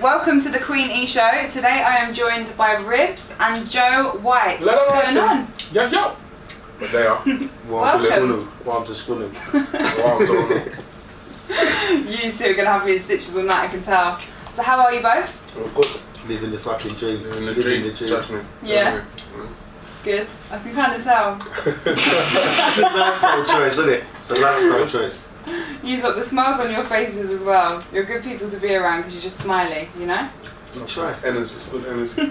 Welcome to the Queen E Show. Today I am joined by Ribz and Joe White. What's going on? Yo. But they are. Welcome. Warm to schooling. You two are going to have me in stitches all night, I can tell. So how are you both? We're good. Living the fucking dream. Living the dream. Trust me. Yeah. Good. I can kind of tell. It's a lifestyle choice, isn't it? It's a lifestyle choice. You've got the smiles on your faces as well. You're good people to be around because you're just smiley, you know? You try. Energy. It's good energy.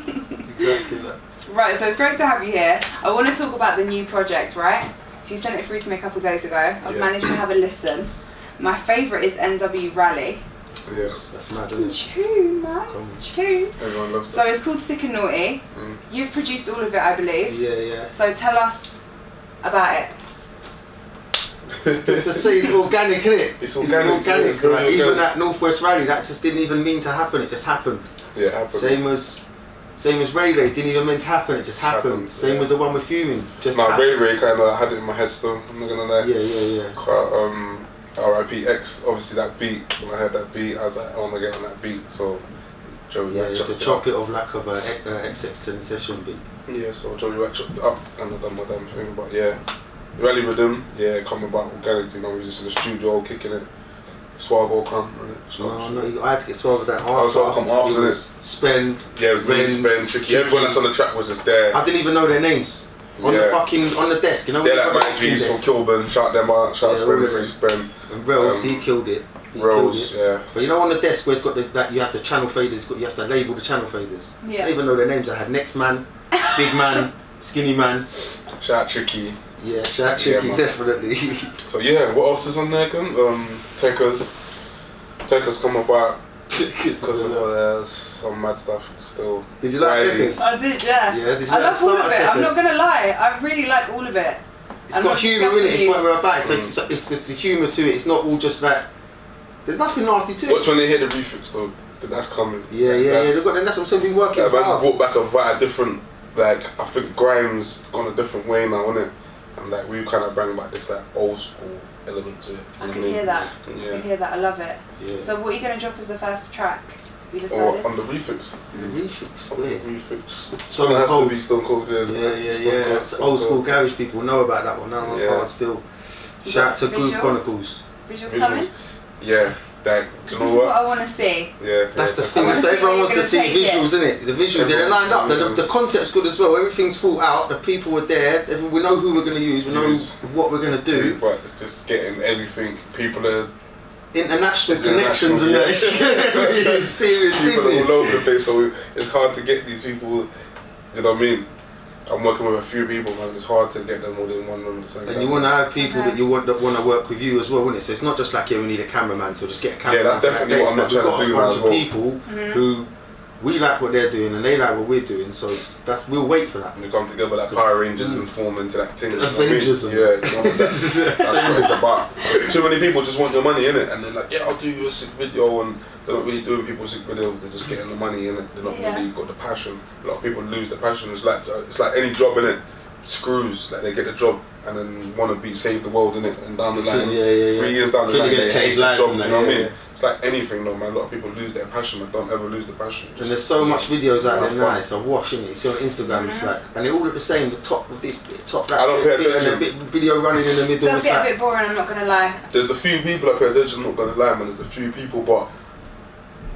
Exactly that. Right, so it's great to have you here. I want to talk about the new project, right? So you sent it through to me a couple of days ago. I've managed to have a listen. My favourite is NW Rally. Yes. That's mad, isn't it? Tune, man. Tune. Everyone loves So that. it's called Sick and Naughty. You've produced all of it, I believe. Yeah. So tell us about it. To say it's organic, innit? It's organic. Right? Even that Northwest Rally, that just didn't even mean to happen. It just happened. Yeah, it happened. Same as Ray Ray, didn't even mean to happen. It just happened. Same as the one with Fuming. Just happened. Ray Ray kind of had it in my head still. I'm not gonna lie. Yeah. R.I.P. X. Obviously that beat. When I heard that beat, I was like, I want to get on that beat. So Joey it's a chocolate of lack of a XX session beat. Yeah, so Joey White chopped it up and I done my damn thing. But yeah, Rally Rhythm, come about organically. You know, we was just in the studio kicking it. Suave will come. No, I had to get Suave with that after. Suave come after it. Spend. Yeah, it was really Spend, Tricky. Everyone that's on the track was just there. I didn't even know their names. On the desk, you know. They're like my G's from Kilburn. Shout them out. Shout Spend for Spend. And Ribz, he killed it. Yeah. But you know, on the desk where it's got that you have the channel faders. You have to label the channel faders. Yeah. I didn't even know their names. I had Next Man, Big Man, Skinny Man. Shout Tricky. Yeah, shout Tricky, definitely. So yeah, what else is on there again? Takers come about because of some mad stuff still. Did you like Takers? I did, yeah. Yeah, did you I love all of it. Takers? I'm not gonna lie. I really like all of it. It's got humour in it. It's what we're about. It's the humour to it. It's not all just like. There's nothing nasty to it. Watch when they hear the refix though. That's coming. Yeah. That's what I'm saying. Been working hard. Man's brought back a different. Like I think Grime's gone a different way now, isn't it? And like we kind of bring back this like old school element to it. I can hear that. Yeah. I can hear that. I love it. Yeah. So what are you gonna drop as the first track? You Or decided? on the refix. The refix, where? Refix. It's Stone gonna have Cold. to be Stone Cold. Yeah. Old school garage people know about that one. That one's hard still. Shout out to Groove Chronicles. Visuals coming? Yeah. Like, do you know what? I want to see. Yeah. That's the thing. So everyone wants to see visuals, innit? The visuals, they're lined up. The concept's good as well. Everything's thought out. The people are there. We know who we're going to use. We know what we're going to do. But it's just getting everything. People are international connections and that. Serious people business. all over the place. So it's hard to get these people. Do you know what I mean? I'm working with a few people, man. It's hard to get them all in one room at the same time. And you want to have people that want to work with you as well, wouldn't it? So it's not just like, we need a cameraman, so just get a cameraman. Yeah, that's definitely what I'm not trying to do. We've got a bunch of people who we like what they're doing and they like what we're doing, so we'll wait for that. And we come together like Power Rangers and form into that thing. Avengers. Yeah, that's what it's about. Too many people just want your money, innit? And they're like, yeah, I'll do you a sick video, and they're not really doing people's sick videos. They're just getting the money, innit? They're not really got the passion. A lot of people lose the passion. It's like any job, innit? Screws, like they get a job and then want to save the world, innit? And down the line, 3 years down the line, they hate the job. You know what I mean? It's like anything, though, man. A lot of people lose their passion, but don't ever lose the passion. And there's so much videos out there now. It's a wash, innit? You see on Instagram, it's like, and they all look the same. The top of this bit, top that bit, and a bit video running in the middle. It does get a bit boring. I'm not gonna lie. There's the few people I pay attention. I'm not gonna lie, man. There's the few people, but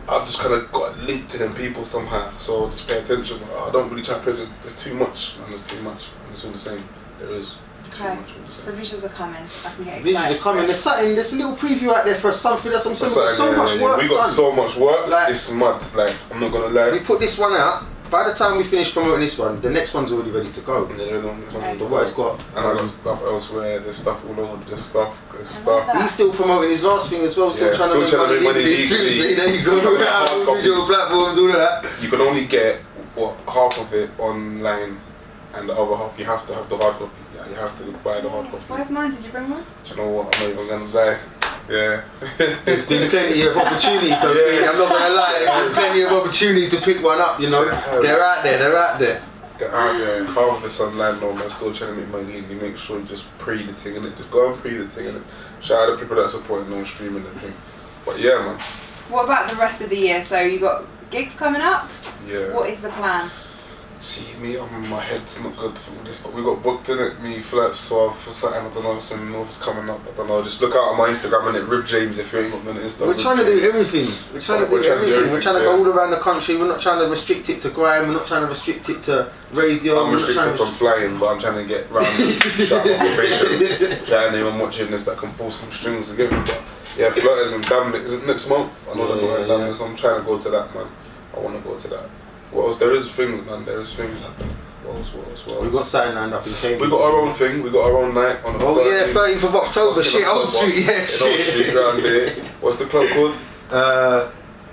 I've just kind of got linked to them people somehow. So I just pay attention. I don't really try to pay attention. There's too much, man. There's too much, and it's all the same. There is too much. So visuals are coming. I can get excited. Visuals are coming. There's a little preview out there for something. That's what I'm saying. We've got so much work. We got so much work. Like, it's mad. Like, I'm not gonna lie. We put this one out. By the time we finish promoting this one, the next one's already ready to go. So what it's got. And I got stuff elsewhere. There's stuff all over. There's stuff. He's still promoting his last thing as well. Still trying to make money legally. So there you go. Visual platforms, all of that. You can only get half of it online, and the other half you have to have the hard copy. Yeah, you have to buy the hard copy. Where's mine? Did you bring one? Do you know what? I'm not even gonna lie. Yeah. There's been plenty of opportunities though, I'm not gonna lie, there's been plenty of opportunities to pick one up, you know. They're out there. They're out there. Half of it's online though, man. Still trying to make money legally. Make sure you just pre the thing, innit? Just go and pre the thing, innit? Shout out to people that support no streaming and thing. But yeah, man. What about the rest of the year? So you got Gigs coming up? Yeah. What is the plan? See, me, my head's not good for all this, but we got booked in it, me, Flats, so for something, I don't know, some North's coming up, I don't know, just look out on my Instagram and it, Ribz James, if you ain't got me on Instagram. We're trying to do everything. We're trying to do everything. We're trying to go all around the country. We're not trying to restrict it to grime. We're not trying to restrict it to radio. I'm restricted from flying, but I'm trying to get round shout out my patient. Trying anyone watching this that can pull some strings to get me. But yeah, Flutters and Damn It, is it next month? I know they're going down, so I'm trying to go to that, man. I want to go to that. What else? There is things, man. There is things happening. What else? We've got something lined up in Cambridge. We got our own thing. We got our own night on the 13th of October. Shit, Old Street, yeah, shit. Old Street round there. What's the club called?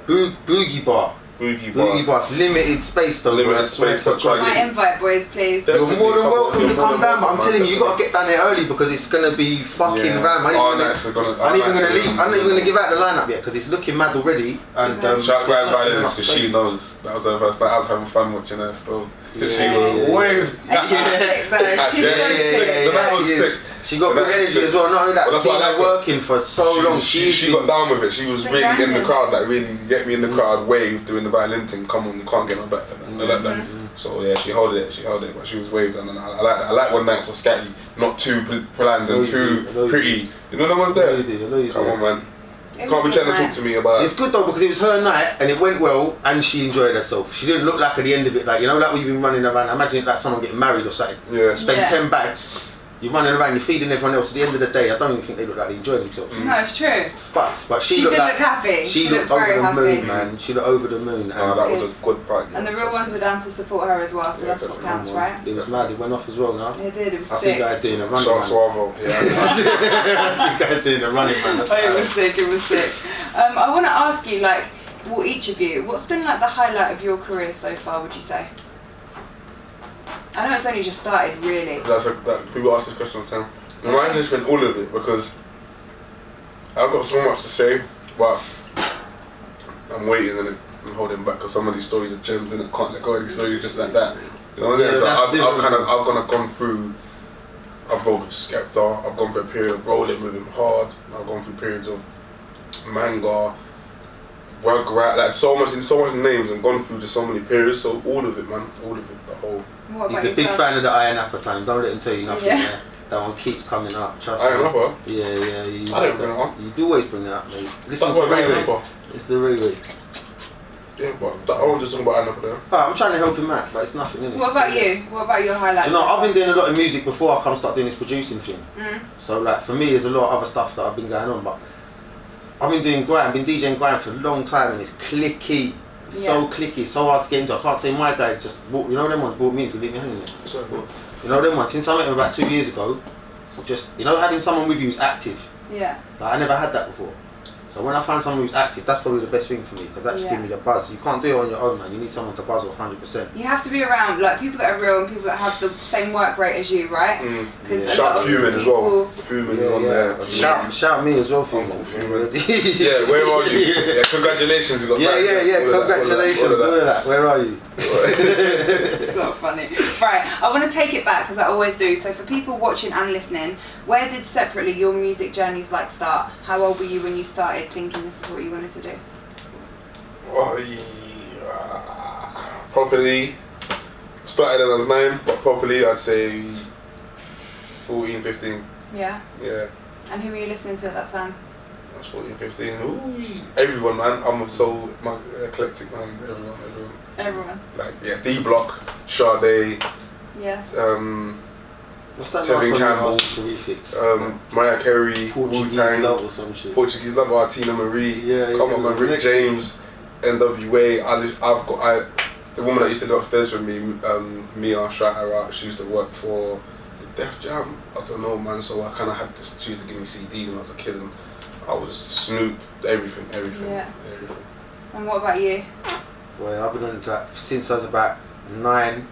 Boogie Bar. Boogie Bar's limited space though. Limited space. My invite, boys, please. You're more than welcome to come down, but I'm telling you, you got to get down there early because it's gonna be fucking ram. I'm not even gonna give out the lineup yet because it's looking mad already. And shout out Grand Violence because she knows that was her first night. I was having fun watching her still. She was waved. The night was sick. She got good energy as well. Not only that, she's been working for so long. She got down with it. She was really in the crowd, like really get me in the crowd, wave, doing the violin thing. Come on, you can't get no better than that. So yeah, she held it, but she was waved, and I like that. I like when nights are scatty, not too planned and too pretty. You know the ones there? Come on, man. Can't be trying to talk to me about it. It's good though because it was her night and it went well and she enjoyed herself. She didn't look like at the end of it, like, you know, like when you've been running around, imagine like someone getting married or something. Yeah. Spend 10 bags, you're running around, you're feeding everyone else. At the end of the day, I don't even think they look like they enjoyed themselves. No, it's true. It's fucked. But she did looked look happy. She looked over the moon, man. She looked over the moon. Oh, that was a good party. And the real ones were down to support her as well, so that's what counts, right? It was mad. It went off as well now. It did. It was sick. I see you guys doing a running, man. Suavo, yeah. I see you guys doing a running, man. It was sick. It was sick. I want to ask you, like, well, each of you, what's been like the highlight of your career so far? Would you say? I know it's only just started, really. People ask this question all the time. Mine's just been all of it because I've got so much to say, but I'm waiting and I'm holding back because some of these stories are gems and I can't let go of these stories just like that. You know what I mean? So I've gone through. I've rolled with Skepta. I've gone through a period of rolling with him hard. I've gone through periods of Manga, Rugrat, like so much names and gone through just so many periods. So all of it, man, all of it, the whole. He's a big fan of the Iron Apple time. Don't let him tell you nothing. Yeah. That one keeps coming up. Trust me. Iron Apple. Yeah. I don't bring it up. You do always bring it up, mate. Listen to Ray. It's the Ray. Yeah, but I want to talk about Iron Apple there. I'm trying to help him out, but it's nothing, innit? What about you? What about your highlights? You know, I've been doing a lot of music before I start doing this producing thing. So like for me, there's a lot of other stuff that I've been going on, but I've been doing grime, been DJing grime for a long time, and it's clicky. So clicky, so hard to get into. I can't say my guy just bought, you know them ones bought me to leave me hanging there. You know them ones, since I met him about 2 years ago, just, you know, having someone with you who's active. Yeah. Like, I never had that before. So when I find someone who's active, that's probably the best thing for me because that just gives me the buzz. You can't do it on your own, man. You need someone to buzz off 100%. You have to be around like people that are real and people that have the same work rate as you, right? Shout Fuming as well. Fuming is on there. Shout me as well, Fuming. Yeah, where are you? Yeah, congratulations. You got congratulations. All of that. Where are you? It's not funny. Right, I want to take it back because I always do. So for people watching and listening, where did separately your music journeys like start? How old were you when you started thinking this is what you wanted to do? Properly started when I was 9, but properly I'd say 14, 15. Yeah? Yeah. And who were you listening to at that time? I was 14, 15. Ooh, everyone, man. I'm so eclectic, man. Everyone. Like, yeah, D Block, Sade. Yes. What's that Tevin Campbell, Mariah Carey, Wu-Tang, Portuguese Love, Artina Marie, come on, man, Rick James, NWA. The woman that used to live upstairs with me, Mia, shout her out. She used to work for Def Jam. I don't know, man. So I kind of had this. She used to give me CDs when I was a kid, and I was Snoop, everything. Yeah. And what about you? Well, I've been on that since I was about 9,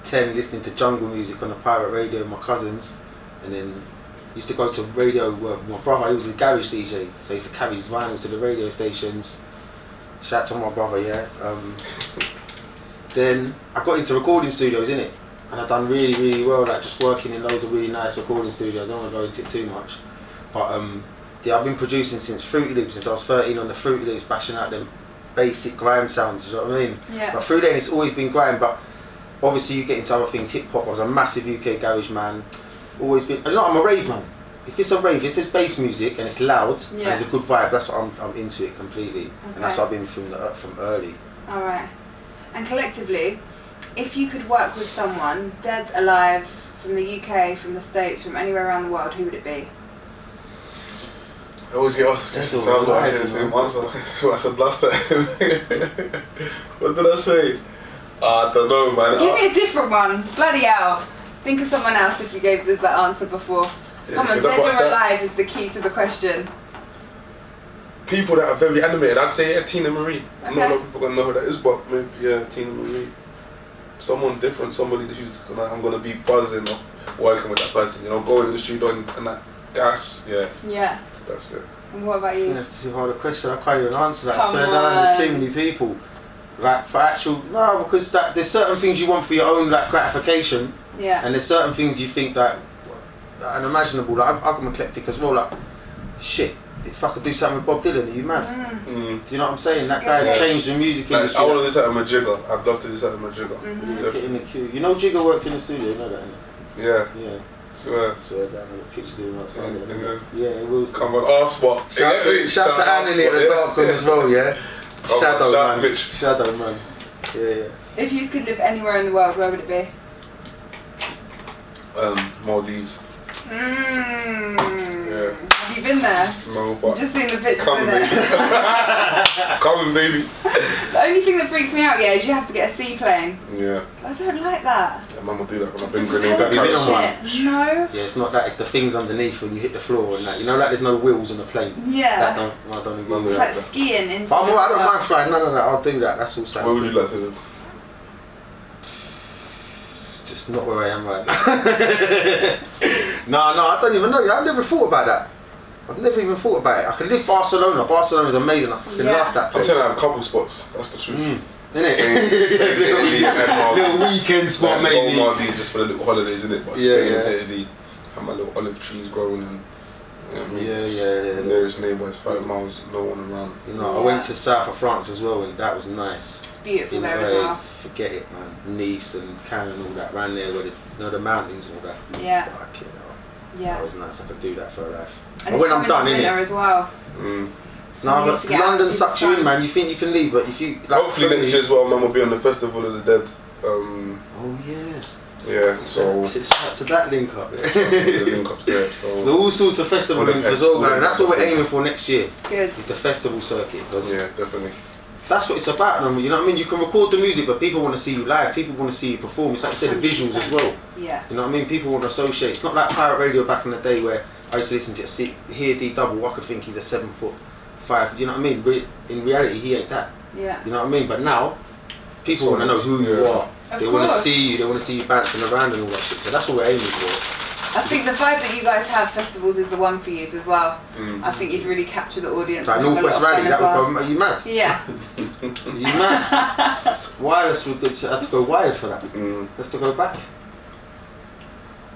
10, listening to jungle music on the pirate radio with my cousins, and then used to go to radio with my brother. He was a garage DJ, so he used to carry his vinyl to the radio stations. Shout out to my brother, yeah. Then I got into recording studios, innit, and I've done really, really well, like just working in loads of really nice recording studios. I don't want to go into it too much, but yeah, I've been producing since Fruity Loops, since I was 13 on the Fruity Loops, bashing out them basic grime sounds, you know what I mean? Yeah. But through then it's always been grime, but obviously you get into other things, hip hop. I was a massive UK garage man, always been, I'm a rave man. If it's a rave, if it's bass music and it's loud and it's a good vibe, that's what I'm into it completely. Okay. And that's what I've been from early. Alright. And collectively, if you could work with someone, dead, alive, from the UK, from the States, from anywhere around the world, who would it be? I always get asked this question, so I'm not saying the same answer. What I said last time. What did I say? I don't know, man. Give me a different one. Bloody hell. Think of someone else if you gave this that answer before. Come on, dead or alive is the key to the question. People that are very animated, I'd say Tina Marie. Okay. Not a lot of people gonna know who that is, but maybe Tina Marie. Someone different, somebody who's I'm gonna be buzzing off working with that person. You know, going in the studio and that gas. Yeah. That's it. And what about you? That's too hard a question. I can't even answer that. Come So on. there's too many people. Like for actual, no, because there's certain things you want for your own like gratification. Yeah. And there's certain things you think that unimaginable. Like I'm eclectic as well. Like shit, if I could do something with Bob Dylan, are you mad? Do you know what I'm saying? That guy's changed the music industry. I want to do something with Jigger. I'd love to do something with Jigger. Get in the queue. You know Jigger works in the studio. You know that, innit? Yeah. Swear down the pictures of him outside. Yeah, it will. Come on, our spot. Shout to Anthony at the dark room as well, yeah. Shadow man. Yeah. If you could live anywhere in the world, where would it be? Maldives. Yeah. Have you been there? No, but just seen the pictures. Coming, baby. Coming, baby. The only thing that freaks me out, is you have to get a seaplane. Yeah. I don't like that. Yeah, Mum will do that when I've been grenade. Have you been on one? No. Yeah, it's not that. It's the things underneath when you hit the floor and that. You know, like there's no wheels on the plane. Yeah. I don't agree with It's that. like skiing into But I don't mind flying. None of that. I'll do that. That's all sounds. Where would you like to live? Just not where I am right now. No, I don't even know. I've never thought about that. I've never even thought about it. I could live Barcelona. Barcelona's amazing. I fucking love that place. I'm telling you, I have a couple spots. That's the truth. Innit? Little weekend spot maybe. Maldives just for the little holidays, innit? But Spain and Italy, have my little olive trees growing and Yeah. nearest neighbour is 5 miles, no one around. You know, I went to south of France as well, and that was nice. It's beautiful there as well. Forget it, man. Nice and Cannes and all that, around there where the mountains and all that. Yeah. Fucking hell. Yeah. That was nice. I could do that for a life. And but when I'm done, innit? as well. No, but London sucks you in, man. You think you can leave, but if you hopefully next year as well, man, we'll be on the Festival of the Dead. Oh yes. Yeah, so shout out to that link up. the link ups there. So there's all sorts of festival links as well, man. That's what we're aiming for next year. Good. It's the festival circuit. Yeah, definitely. That's what it's about, you know what I mean? You can record the music, but people want to see you live. People want to see you perform. It's like you said, the visuals as well. Yeah. You know what I mean? People want to associate. It's not like pirate radio back in the day where I used to listen to hear D Double. I could think he's a 7'5". Do you know what I mean? But in reality, he ain't that. Yeah. You know what I mean? But now, people want to know who you are. They want to see you. They want to see you bouncing around and all that shit. So that's what we're aiming for. I think the vibe that you guys have, festivals, is the one for you as well. I think you'd really capture the audience. Like Northwest Rally, are you mad? Yeah. Are you mad? Wireless was good. I had to go wired for that. Have to go back.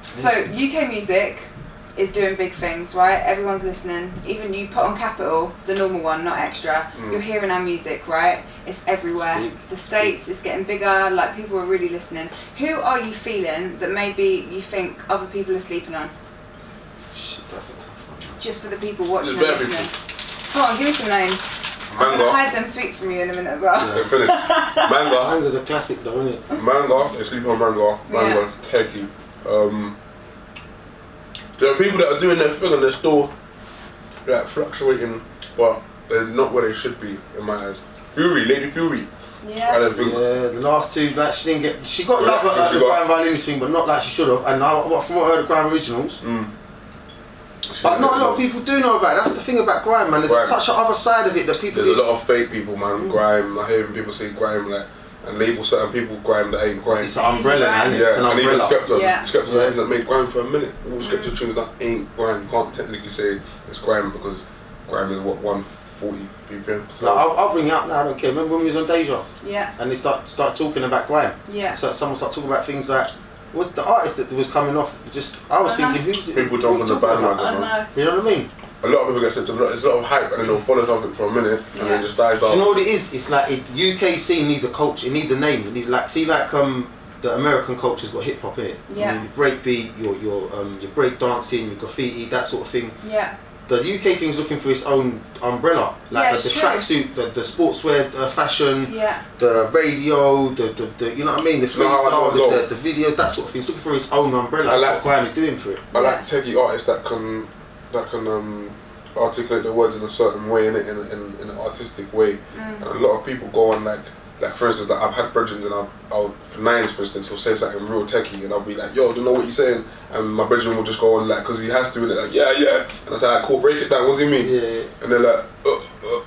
So UK music is doing big things, right? Everyone's listening. Even you put on Capital, the normal one, not Extra. You're hearing our music, right? It's everywhere. The States is getting bigger. Like, people are really listening. Who are you feeling that maybe you think other people are sleeping on? Shit, that's a tough one. Just for the people watching and listening. Come on, give me some names. I'm gonna hide them sweets from you in a minute as well. Yeah, finish. Manga. Manga's a classic though, isn't it? Manga. They sleep on Manga. Manga's techie. There are people that are doing their thing and they're still like fluctuating, but they're not where they should be in my eyes. Fury, Lady Fury. Yeah. I don't think. Yeah, the last two, like she got love at the Grand Violinist thing, but not like she should have. And from what I heard of Grand Originals, but not a lot of people do know about it. That's the thing about grime, man. There's such an other side of it that people. There's a lot of fake people, man. Grime. I hear people say grime like. And label certain people grime that ain't grime. It's an umbrella, man. Yeah, it's an and umbrella. even Skepta hasn't made grime for a minute. All Skepta tunes that ain't grime. You can't technically say it's grime because grime is what 140 BPM. So I'll bring it up now. I don't care. Remember when we was on Deja? Yeah. And they start talking about grime. Yeah. So someone start talking about things like what's the artist that was coming off? I was thinking who's people jump on the bandwagon, I know. You know what I mean? a lot of people get accepted. There's a lot of hype, and then they'll follow something for a minute, and then it just dies Do off. you know what it is? It's like UK scene needs a culture. It needs a name. It needs the American culture's got hip hop in it. Yeah. Your breakbeat, your break dancing, your graffiti, that sort of thing. Yeah. The UK thing's looking for its own umbrella, like the tracksuit, the sportswear fashion, the radio, the you know what I mean, the freestyle, the videos, that sort of thing. It's looking for its own umbrella. That's what grime is doing for it. I like techie artists that can articulate the words in a certain way, in an artistic way. And a lot of people go on like for instance, like I've had brethren and I'll for Nines for instance, he'll say something real techie and I'll be like, yo, do you know what he's saying? And my brethren will just go on like, because he has to, and they're like, yeah. And I say, like, cool, break it down, what does he mean? Yeah. And they're like,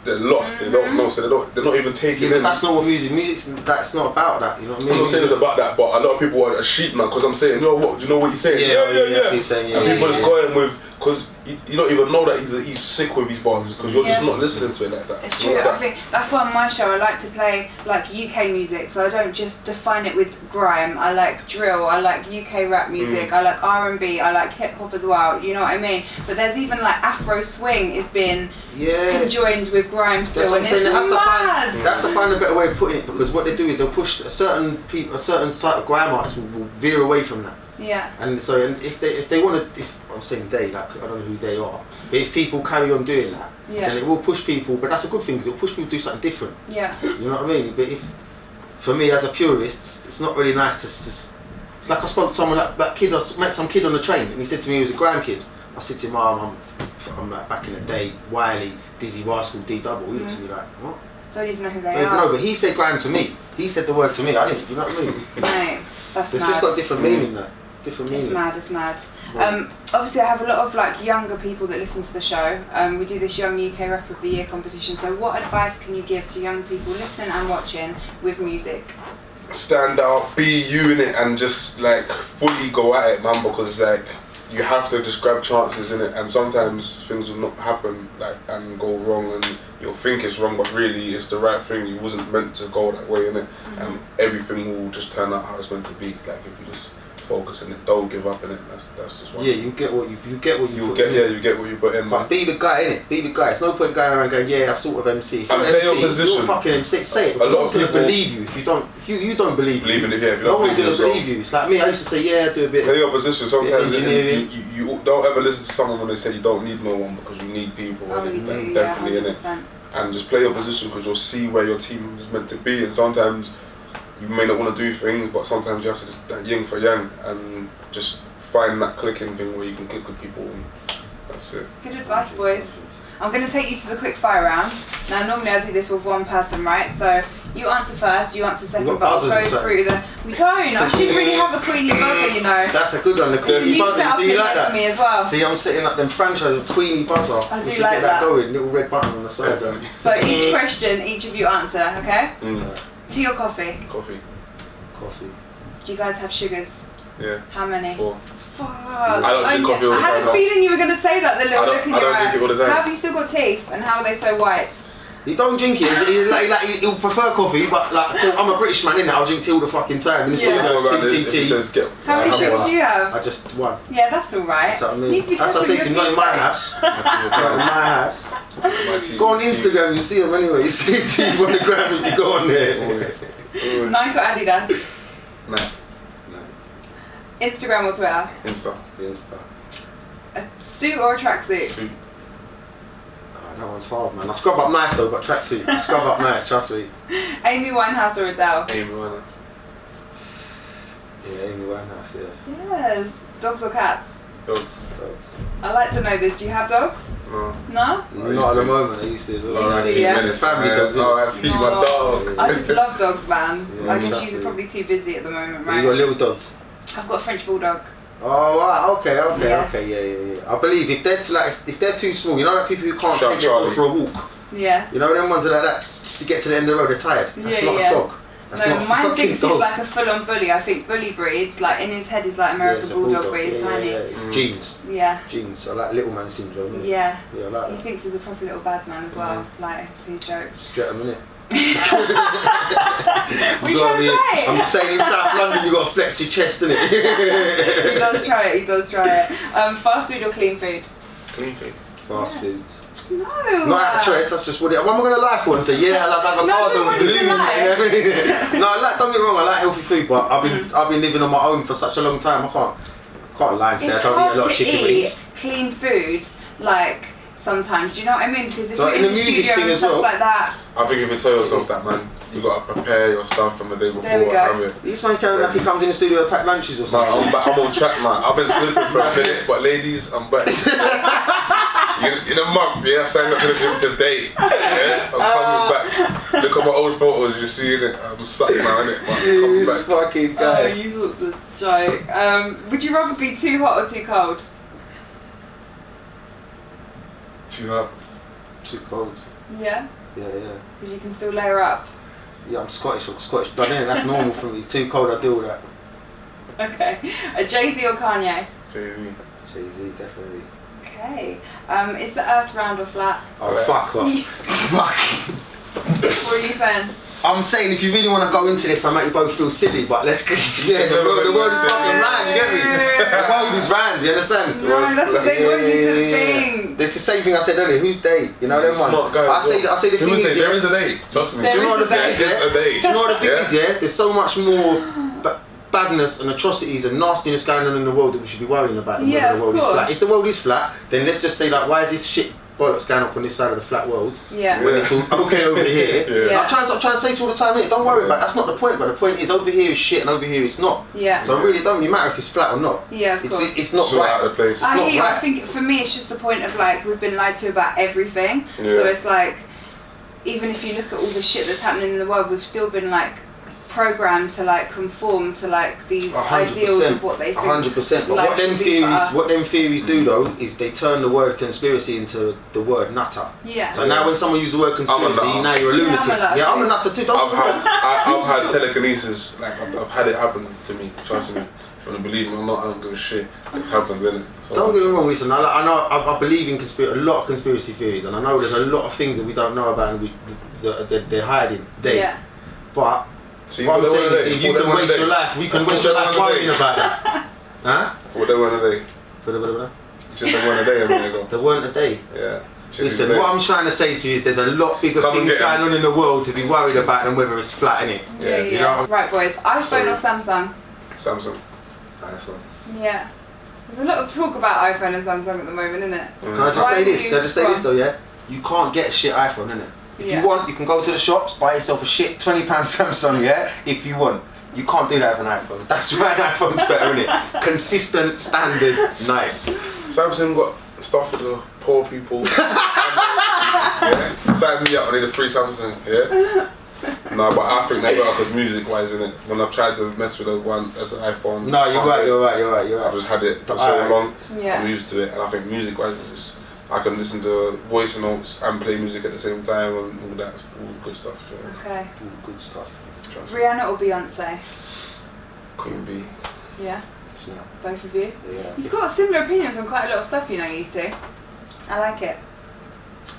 they're lost, they don't know, so they're not even taking in. That's not what music's, that's not about that, you know what I mean? I'm not saying it's about that, but a lot of people are a sheep now, because I'm saying, you know what, do you know what he's saying? Yeah. He's saying, and people just going with, because you don't even know that he's sick with his bars, because you're just not listening to it like that. It's true. I think that's why on my show I like to play like UK music, so I don't just define it with grime. I like drill, I like UK rap music, I like R&B, I like hip hop as well. You know what I mean? But there's even like Afro swing is being conjoined with grime still. That's what I'm saying. Mad. They have to find a better way of putting it, because what they do is they'll push a certain side of grime artists will veer away from that. Yeah. And so, and if they want to, I'm saying they, like I don't know who they are, but if people carry on doing that, then it will push people. But that's a good thing, because it'll push people to do something different. Yeah. You know what I mean? But for me as a purist, it's not really nice to. It's like I spoke to someone, that kid, I met some kid on the train, and he said to me he was a grime kid. I said to him, I'm like back in the day, Wiley, Dizzy Rascal, D-Double. He looks at me like, what? Don't even know who they are. Don't even know, but he said grime to me. He said the word to me. I didn't. You know what I mean? No, that's so it's mad. just got different meaning there. Different meaning. It's mad. Obviously I have a lot of like younger people that listen to the show. We do this Young UK Rapper of the Year competition, so what advice can you give to young people listening and watching with music? Stand out, be you in it, and just like fully go at it, man, because like you have to just grab chances in it, and sometimes things will not happen like and go wrong, and you'll think it's wrong, but really it's the right thing. You wasn't meant to go that way in it, and everything will just turn out how it's meant to be. Like if you just focus in it, don't give up in it. That's just one. Yeah, you get what you get what you put in. Yeah, you get what you put in. But be the guy in it. Be the guy. It's no point going around going, yeah, I sort of MC. If you're and play your position. You're fucking MC. Say it. A lot of people people believe you. If you don't, you don't believe in it here. If you no don't one's gonna yourself, believe you. It's like me. I used to say, yeah, I do a bit. Play your position. Sometimes you don't ever listen to someone when they say you don't need no one, because you need people. Definitely in it. And just play your position, because you'll see where your team is meant to be. And sometimes you may not want to do things, but sometimes you have to just yin for yang and just find that clicking thing where you can click with people, and that's it. Good advice, boys. I'm going to take you to the quick fire round. Now normally I do this with one person, right? So you answer first, you answer second, but I'll go through the... We don't, I shouldn't really have a Queenie buzzer, you know. That's a good one, the Queenie buzzer. See, you like that? For me as well. See, I'm setting up them franchise with Queenie buzzer. I do we should like get that going, little red button on the side. So each question, each of you answer, okay? Tea or coffee? Coffee. Coffee. Do you guys have sugars? Yeah. How many? 4. Fuck. I don't drink coffee all the time. I had a feeling you were going to say that, the little look in your eye. I don't drink it all the time. How have you still got teeth, and how are they so white? He don't drink it. He'll prefer coffee, but like I'm a British man, innit? I'll drink tea all the fucking time. And tea. How many sugars do you have? I just one. Yeah, that's alright. That's what I mean. That's what I say to him, not in my house. Not in my house. Go on Instagram, you see them anyway. You see Steve on the gram if you go on there. Nike or Adidas? Nike. Instagram or Twitter? Insta. A suit or a tracksuit? Suit. Oh, that one's hard, man. I scrub up nice though, but tracksuit. I scrub up nice, trust me. Amy Winehouse or Adele? Amy Winehouse. Yeah, Amy Winehouse, yeah. Yes. Dogs or cats? Dogs. I like to know this. Do you have dogs? No. No? Not at the moment. I used to as well. Family dogs. My dog. I just love dogs, man. Yeah, I guess she's probably too busy at the moment, right? You got little dogs? I've got a French bulldog. Oh wow, okay, yeah. I believe if they're too small, you know, like people who can't take their dog for a walk. Yeah. You know, them ones are like that. Just to get to the end of the road, they're tired. That's not a dog. That's no, not mine thinks dog. he's like a full-on bully. I think bully breeds, like in his head, he's like American bulldog, but he's tiny. It's genes. Yeah. Genes. I like little man syndrome. Innit? Yeah. Yeah, I like that. He thinks he's a proper little bad man as well. Like his jokes. Straight a minute. What are you trying to say? I'm saying in South London you got to flex your chest, innit? He does try it. Fast food or clean food? Clean food. Fast food. No. Not a choice, that's just what am I going to lie for and say, yeah, I love avocado and blue. No, don't get me wrong, I like healthy food, but I've been living on my own for such a long time, I can't lie and say I don't eat a lot of chicken wings. Clean food, like, sometimes, do you know what I mean? Because if So you're in the studio and stuff like that. I think if you tell yourself that, man, you got to prepare your stuff from the day before. There we go. This man's carrying like he comes in the studio to pack lunches or something. I'm on track, man. I've been sleeping for a minute, but ladies, I'm back. In a month, yeah, I signed up to the gym today. Yeah, I'm coming back. Look at my old photos, you see it. I'm sucked now, innit? But I'm coming back. Fucking guy. Oh, you sorts of joke. Would you rather be too hot or too cold? Too hot. Too cold. Yeah? Yeah. Because you can still layer up. Yeah, I'm Scottish blood, innit? That's normal for me. Too cold, I deal with that. Okay. Jay-Z or Kanye? Jay-Z. Jay-Z, definitely. Okay. Is the earth round or flat? Oh, fuck off. Fuck. What are you saying? I'm saying if you really want to go into this, I make you both feel silly, but let's go. Yeah, the world is fucking round, you get me? The world is round, you understand? No, that's what they want you to think. It's the same thing I said earlier, who's they? You know them ones? I say the thing is, there is a day, trust me. Do you know what the thing is, There is a day. Do you know what the thing is, yeah? There's so much more badness and atrocities and nastiness going on in the world that we should be worrying about than whether the world is flat. If the world is flat, then let's just say like, why is this shit bollocks going off on this side of the flat world? Yeah. When it's all okay over here. Yeah. I'm trying to say to all the time, mate, don't worry about it. That's not the point, but the point is over here is shit and over here it's not. Yeah. So it really don't really matter if it's flat or not. Yeah, of course. It's not right. Out of the place. It's not right. I think for me it's just the point of like we've been lied to about everything. Yeah. So it's like even if you look at all the shit that's happening in the world, we've still been like programmed to like conform to like these 100%, ideals of what they think. 100%. But what them theories do though is they turn the word conspiracy into the word nutter. Yeah. So now when someone uses the word conspiracy, now you're a lunatic. Yeah, I'm a nutter too. I've had telekinesis. Like I've had it happen to me. Trust me. If you want to believe me or not, I don't give a shit. It's happened, innit? So don't get me wrong, listen, I believe in a lot of conspiracy theories, and I know there's a lot of things that we don't know about and they're hiding. But so what I'm saying is, if you can waste your life, we can waste your life worrying about that. Huh? For they weren't a day. For the You said they weren't a day a minute ago. There weren't a day. Yeah. Listen, what I'm trying to say to you is there's a lot bigger things going on in the world to be worried about than whether it's flat, innit? Yeah. You know? Right, boys. iPhone or Samsung? Samsung. iPhone. Yeah. There's a lot of talk about iPhone and Samsung at the moment, isn't it? Can I just say this? Can I just say this though, yeah? You can't get a shit iPhone, innit? If you want, you can go to the shops, buy yourself a shit £20 Samsung, yeah? If you want. You can't do that with an iPhone. That's why an iPhone's better, innit? Consistent, standard, nice. Samsung got stuff for the poor people. Yeah? Sign me up, I need a free Samsung, yeah? No, but I think they're better because music-wise, innit? When I've tried to mess with the one that's an iPhone. No, you're right. I've just had it for so long, Yeah. I'm used to it, and I think music-wise, it's just, I can listen to voice notes and play music at the same time and all that, all good stuff. Yeah. Okay. All good stuff. Rihanna or Beyonce? Queen B. Yeah. Yeah. Both of you? Yeah. You've got similar opinions on quite a lot of stuff, you know, used to. I like it.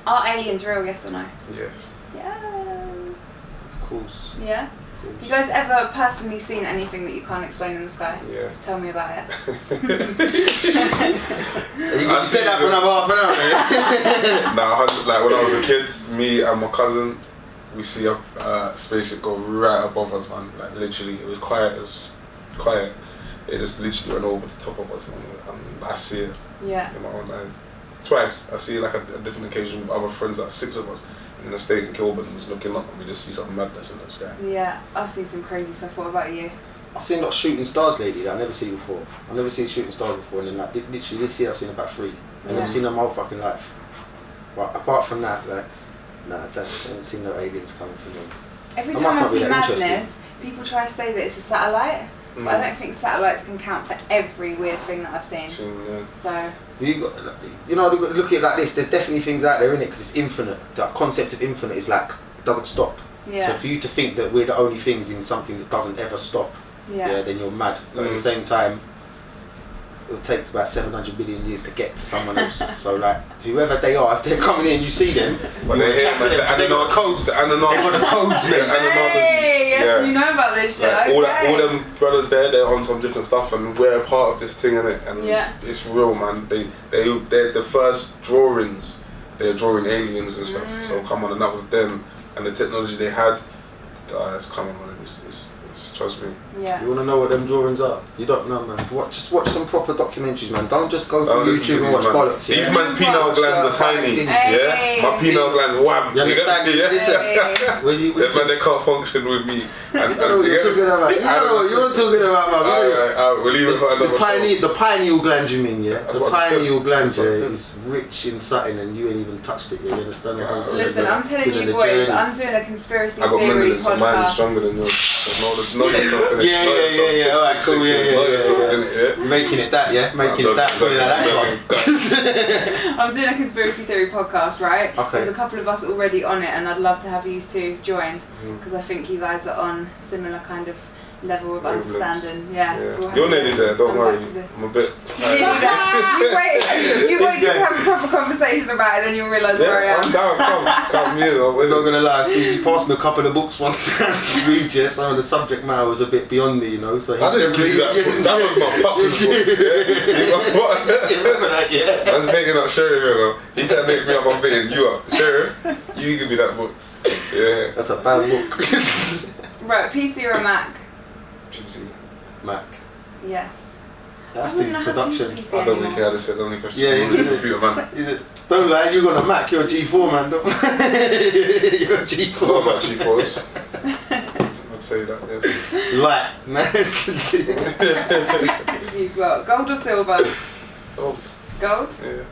Are aliens real, yes or no? Yes. Yeah. Of course. Yeah? Have you guys ever personally seen anything that you can't explain in the sky? Yeah. Tell me about it. You said that for another half an hour. Nah, like when I was a kid, me and my cousin, we see a spaceship go right above us, man. Like literally, it was quiet. It just literally went over the top of us, man. And I see it in my own eyes. Twice. I see it like a different occasion with other friends, like 6 of us. In the state in Kilburn, was looking up and we just see something madness in the sky. Yeah, I've seen some crazy stuff. What about you? I've seen a lot of shooting stars lately that I've never seen before. I've never seen shooting stars before, and then like, literally this year I've seen about 3. I've never seen them my whole fucking life. But apart from that, like, nah, I haven't seen no aliens coming from them. Every time I see madness, people try to say that it's a satellite, but I don't think satellites can count for every weird thing that I've seen. So you know, look at it like this. There's definitely things out there, innit? Because it's infinite. The concept of infinite is like it doesn't stop. Yeah. So for you to think that we're the only things in something that doesn't ever stop, then you're mad. But at the same time, it'll take about 700 million years to get to someone else. So like, whoever they are, if they're coming in, you see them. But they're here, man. They've got codes. They've got the codes, man. Hey, yes, you know about this shit. Like, Okay. all them brothers there, they're on some different stuff, and we're a part of this thing, innit? And it's real, man. They're the first drawings. They're drawing aliens and stuff. So come on, and that was them, and the technology they had. Come on, man. Trust me. Yeah. You want to know what them drawings are? You don't know, man. Just watch some proper documentaries, man. Don't just go through YouTube and watch bollocks. These man's penile glands are tiny. Hey. Yeah, my penile glands, wham. You understand? Listen, man, they can't function with me. You don't know what you're talking about. You don't know what you're talking about, man. Alright, we'll leave it for another time. The pineal gland, you mean, yeah? That's The what I said. pineal gland, That's what I yeah, said. is rich in something, and you ain't even touched it. Yeah, you understand what I'm saying? Listen, I'm telling Been in you the boys, journeys. I'm doing a conspiracy I got theory melanin, so mine is podcast. stronger than yours. So know yourself, innit? Yeah. Alright, cool. Know yourself, innit, yeah? Making it that, yeah? Making it that. Putting it that class. I'm doing a conspiracy theory podcast, right? Okay. There's a couple of us already on it, and I'd love to have you two join because I think you guys are on similar kind of level of understanding. Yeah. So we'll have You're to nearly there, don't come worry. back to this. I'm a bit. Nearly there. You wait till we have a proper conversation about it, then you'll realise where I I'm am. down, come here. I'm not gonna lie, see, you passed me a couple of books once to read, yeah, some of the subject matter was a bit beyond me, you know, so I didn't read that book. That was my puppy's book. You remember that, yeah? I was making up Sheriff, you know. He tried to make me up, I'm beating you up. Sheriff, you give me that book. Yeah. That's a bad book. Right, PC or a Mac? PC. Mac. Yes. That's I wouldn't the know how to use production. PC I don't really anymore. care how to say the only question. Yeah, I'm yeah. a computer man. Is it? Don't lie, you got a Mac, you're a G4 man, don't You're a G4 What man. about G4s? I'd say that, yes. Light, nice. Use what? Gold or silver? Oh, Gold? yeah.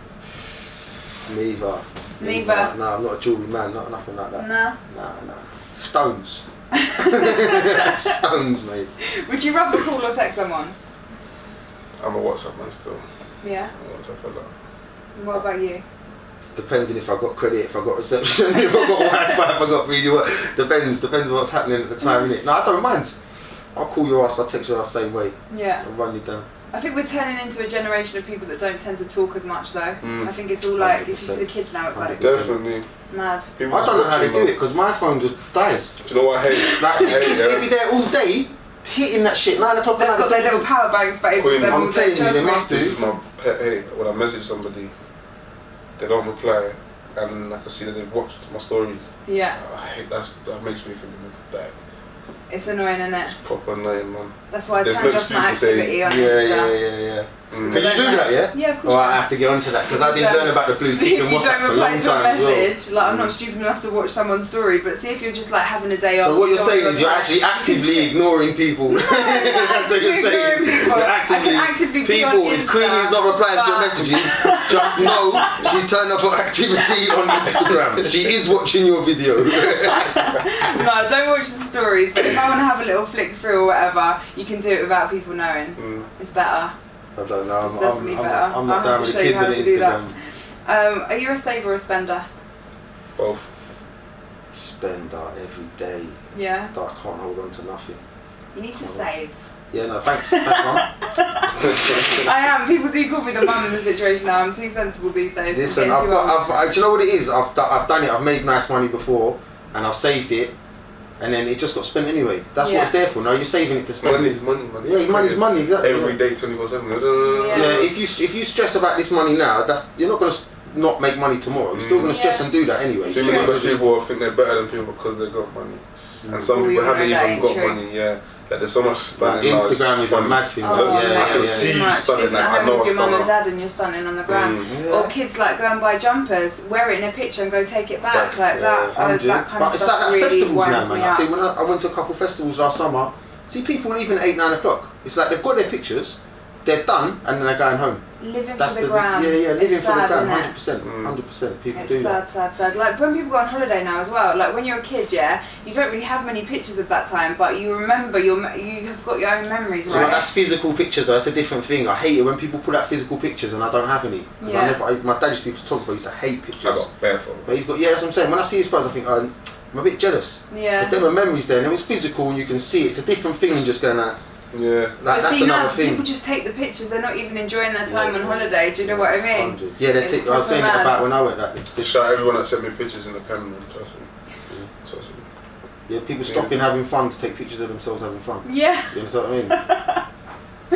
Neither. Neither. No, I'm not a jewellery man, nothing like that. No. No. Stones. Stones, mate. Would you rather call or text someone? I'm a WhatsApp man still. Yeah. I'm a WhatsApp fella. And what about you? It depends on if I got credit, if I got reception, if I got Wi-Fi, if I got video. Depends what's happening at the time, innit? No, I don't mind. I'll call your ass, I'll text your ass same way. Yeah. I'll run you down. I think we're turning into a generation of people that don't tend to talk as much though. I think it's all like, if you see the kids now, it's like Definitely. mad. People I don't know how they just do it, because my phone just dies. Do you know what I hate? Like, I see, hate kids, it, they be there all day, hitting that shit, 9 o'clock at They've night. got their little power banks, but Queen, them I'm all day, telling you, they trust me. must do. This is my pet hate. When I message somebody, they don't reply, and I can see that they've watched my stories. Yeah. I hate that makes me feel that. It's annoying, isn't It's it? proper annoying, man. That's why I There's turned no off my excuse to say- activity on Yeah. Insta. Can you do that, yeah? Yeah, of course. Oh, I have to get onto that, because I didn't learn about the blue See tick if and you WhatsApp don't for a reply long to a time as well. message, like I'm not stupid enough to watch someone's story, but see if you're just like having a day off. So what you're don't saying is you're reply. actually actively ignoring people. That's what you're saying. Ignoring people. You're I can actively be on people. If Insta, Queenie's not replying to your but- messages, just know she's turned off her activity on Instagram. She is watching your video. No, don't watch the stories, but if I want to have a little flick through or whatever, you can do it without people knowing. It's better. I don't know. It's definitely better. I'm not I'll down have with to the show you kids how on to do that. Instagram. Are you a saver or a spender? Both. Spender every day. Yeah. That I can't hold on to nothing. You need to save. Yeah, no, thanks, Mum. I am. People do call me the mum in the situation now. I'm too sensible these days. I'm Listen, getting too old. do you know what it is? I've done it. I've made nice money before, and I've saved it, and then it just got spent anyway. That's what it's there for. No, you're saving it to spend. Money's money. Yeah, money's money, exactly. Every day, 24/7. Yeah, if you stress about this money now, you're not gonna not make money tomorrow. You're still gonna stress and do that anyway. Too many rich people think they're better than people because they got money, and some people haven't even got money. Yeah, like there's so much stunning. Instagram is a mad thing. I can see you stunning. Like I know with what's your mum and going on. dad and you're stunning on the ground. Or kids like go and buy jumpers, wear it in a picture and go take it back like that. That kind of It's stuff like that really festivals now, winds me man. up. See, when I went to a couple festivals last summer, see people leaving at 8, 9 o'clock. It's like they've got their pictures, they're done, and then they're going home. Living That's for the gram. living It's for the sad, gram, isn't it? 100%. People It's do that. sad. Like when people go on holiday now as well. Like when you're a kid, yeah, you don't really have many pictures of that time, but you remember you have got your own memories, So right? like, that's physical pictures. That's a different thing. I hate it when people pull out physical pictures and I don't have any. Because my dad used to be a photographer. He used to hate pictures. I got barefoot. But he's got that's what I'm saying. When I see his photos, I think I'm a bit jealous. Yeah. Because there were memories there, and it was physical, and you can see it. It's a different thing than just going like, Yeah. Like, But that's see, another now thing. people just take the pictures. They're not even enjoying their time Yeah, on holiday. Do you know what I mean? 100. Yeah, they take. I was saying it Proper about mad. when I went. Like, Shout out everyone that sent me pictures in the pen, man. Trust me. Trust me. yeah, people stopping having fun to take pictures of themselves having fun. Yeah. You know what I mean?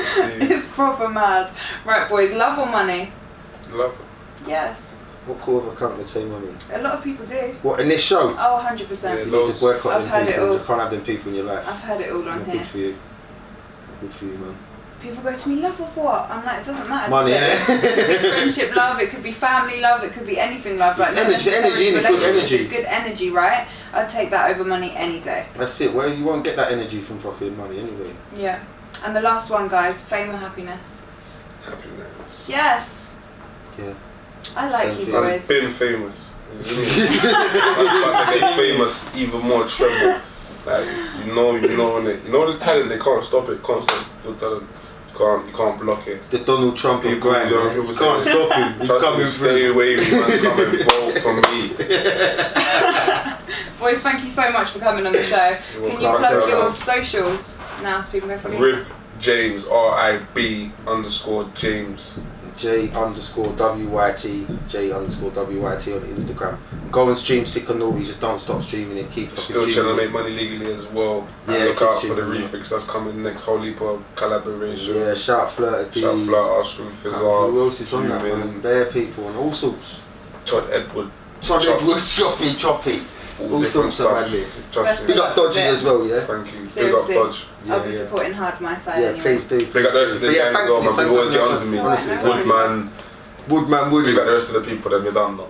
See, It's proper mad. Right, boys, love or money? love it. Yes. What core of account would say money? A lot of people do. What, in this show? Oh, 100%. Yeah, You need to work on I've them heard it people. all. You can't have them people in your life. I've heard it all on Not here. good for you. Good for you, man. People go to me, love of what? I'm like, it doesn't matter. Money, does yeah. it? It could be friendship love, it could be family love, it could be anything love. It's Like, not energy, necessarily innit? Good relationship, energy. It's good energy, right? I'd take that over money any day. That's it. Well, you won't get that energy from fucking money anyway. Yeah. And the last one, guys, fame or happiness? Happiness. Yes. Yeah. I like Same you thing. boys. I've been famous. I'm about to get famous even more treble. Like you know it. You know this talent, they can't stop it, can't stop good talent. You can't block it. It's the Donald Trump of People, grind. you know, Man. people You say- can't stop him. He's Trust coming me, stay through. away, man, come and vote for me. Boys, thank you so much for coming on the show. Can you welcome. plug your Thanks. socials now so people can follow you? Rib James, RIB_James. J_WYT, J_WYT on Instagram. Go and stream Sick or Naughty, just don't stop streaming it, keep fucking Still trying to streaming make it. money legally as well. And Yeah, look keep out for the streaming it. refix that's coming next. Whole heap of collaboration. Yeah, shout Flirt D. Shout Flirt, Arsenal, Who Fizzard, else is on that, man? Cuban, Bare people and all sorts. Todd Edward. Todd Chops. Edwards, Choppy. All All different sorts of stuff. madness. Trust Big me. up Dodgy as well, yeah? Thank you. Big up Seriously. Dodge. I'll be Yeah, yeah. supporting hard my side Yeah, anyway. please do. Big up the rest of the But yeah, gang as thanks well, for man. this, People always get thanks on for to this, me. honestly. Right, no Woodman. Woodman, Big up the rest of the people that we done though.